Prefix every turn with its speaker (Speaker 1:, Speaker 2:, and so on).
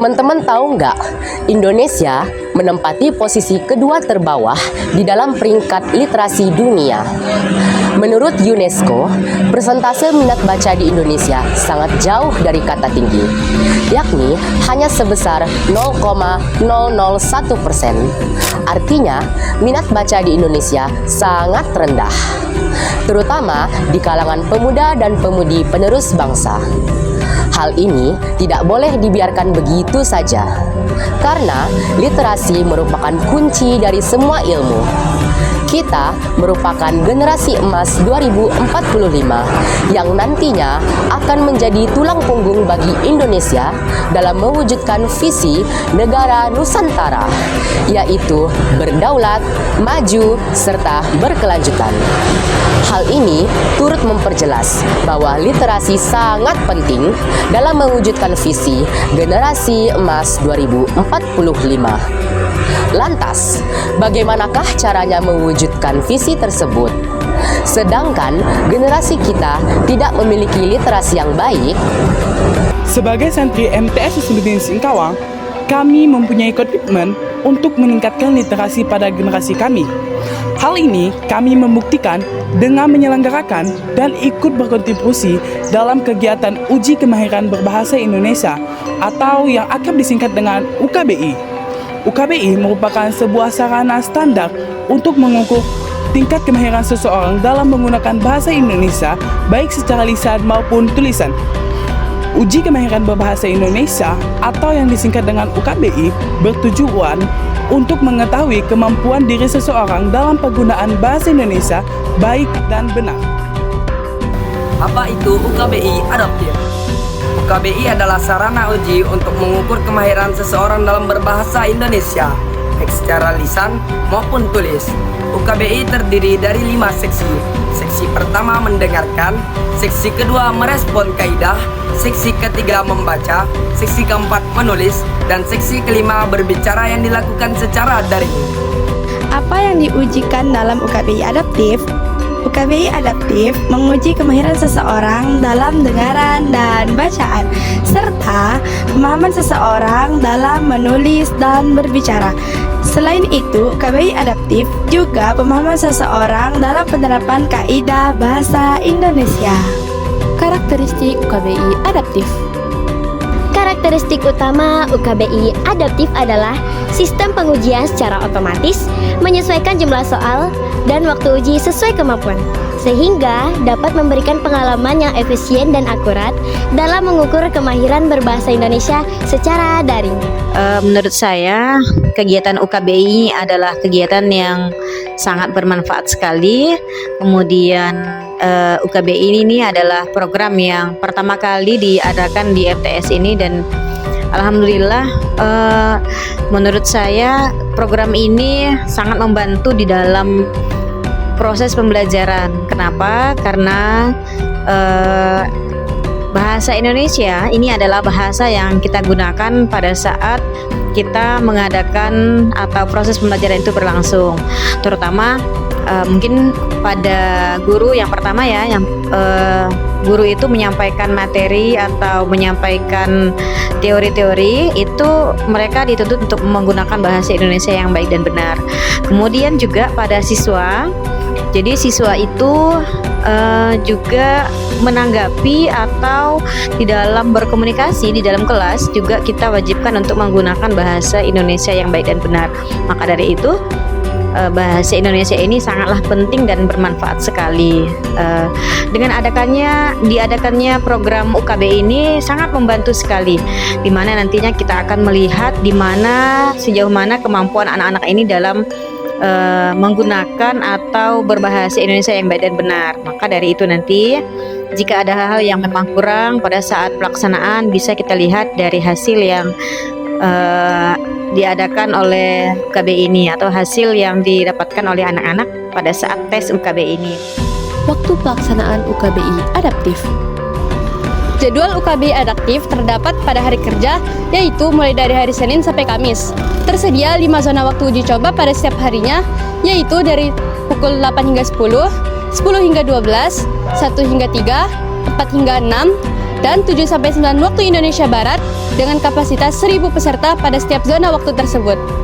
Speaker 1: Teman-teman tahu nggak, Indonesia menempati posisi kedua terbawah di dalam peringkat literasi dunia. Menurut UNESCO, persentase minat baca di Indonesia sangat jauh dari kata tinggi, yakni hanya sebesar 0,001%. Artinya, minat baca di Indonesia sangat rendah, terutama di kalangan pemuda dan pemudi penerus bangsa. Hal ini tidak boleh dibiarkan begitu saja, karena literasi merupakan kunci dari semua ilmu. Kita merupakan generasi emas 2045 yang nantinya akan menjadi tulang punggung bagi Indonesia dalam mewujudkan visi negara Nusantara, yaitu berdaulat, maju, serta berkelanjutan. Hal ini turut memperjelas bahwa literasi sangat penting dalam mewujudkan visi generasi emas 2045. Lantas, bagaimanakah caranya mewujudkan visi tersebut? Sedangkan generasi kita tidak memiliki literasi yang baik.
Speaker 2: Sebagai santri MTS Usuluddin Singkawang, kami mempunyai komitmen untuk meningkatkan literasi pada generasi kami. Hal ini kami membuktikan dengan menyelenggarakan dan ikut berkontribusi dalam kegiatan uji kemahiran berbahasa Indonesia atau yang akrab disingkat dengan UKBI. UKBI merupakan sebuah sarana standar untuk mengukur tingkat kemahiran seseorang dalam menggunakan bahasa Indonesia baik secara lisan maupun tulisan. Uji kemahiran berbahasa Indonesia atau yang disingkat dengan UKBI bertujuan untuk mengetahui kemampuan diri seseorang dalam penggunaan bahasa Indonesia baik dan benar.
Speaker 3: Apa itu UKBI Adaptif? UKBI adalah sarana uji untuk mengukur kemahiran seseorang dalam berbahasa Indonesia, baik secara lisan maupun tulis. UKBI terdiri dari 5 seksi. Seksi pertama mendengarkan, seksi kedua merespon kaidah, seksi ketiga membaca, seksi keempat menulis, dan seksi kelima berbicara yang dilakukan secara daring.
Speaker 4: Apa yang diujikan dalam UKBI Adaptif? UKBI Adaptif menguji kemahiran seseorang dalam dengaran dan bacaan, serta pemahaman seseorang dalam menulis dan berbicara. Selain itu, UKBI Adaptif juga pemahaman seseorang dalam penerapan kaidah bahasa Indonesia.
Speaker 5: Karakteristik UKBI Adaptif.
Speaker 6: Karakteristik utama UKBI Adaptif adalah sistem pengujian secara otomatis, menyesuaikan jumlah soal dan waktu uji sesuai kemampuan, sehingga dapat memberikan pengalaman yang efisien dan akurat dalam mengukur kemahiran berbahasa Indonesia secara daring.
Speaker 5: Menurut saya, kegiatan UKBI adalah kegiatan yang sangat bermanfaat sekali. Kemudian UKBI ini adalah program yang pertama kali diadakan di MTS ini, dan alhamdulillah menurut saya program ini sangat membantu di dalam proses pembelajaran. Kenapa? Karena bahasa Indonesia ini adalah bahasa yang kita gunakan pada saat kita mengadakan atau proses pembelajaran itu berlangsung, terutama mungkin pada guru yang pertama ya, yang guru itu menyampaikan materi atau menyampaikan teori-teori, itu mereka dituntut untuk menggunakan bahasa Indonesia yang baik dan benar. Kemudian juga pada siswa, jadi siswa itu juga menanggapi atau di dalam berkomunikasi di dalam kelas juga kita wajibkan untuk menggunakan bahasa Indonesia yang baik dan benar. Maka dari itu bahasa Indonesia ini sangatlah penting dan bermanfaat sekali. Dengan diadakannya program UKBI ini sangat membantu sekali, di mana nantinya kita akan melihat sejauh mana kemampuan anak-anak ini dalam menggunakan atau berbahasa Indonesia yang baik dan benar. Maka dari itu nanti jika ada hal-hal yang memang kurang pada saat pelaksanaan, bisa kita lihat dari hasil yang diadakan oleh UKBI ini atau hasil yang didapatkan oleh anak-anak pada saat tes UKBI ini. Waktu pelaksanaan UKBI Adaptif.
Speaker 7: Jadwal UKBI Adaptif terdapat pada hari kerja, yaitu mulai dari hari Senin sampai Kamis. Tersedia 5 zona waktu uji coba pada setiap harinya, yaitu dari pukul 8 hingga 10, 10 hingga 12, 1 hingga 3, 4 hingga 6, dan 7-9 waktu Indonesia Barat dengan kapasitas 1000 peserta pada setiap zona waktu tersebut.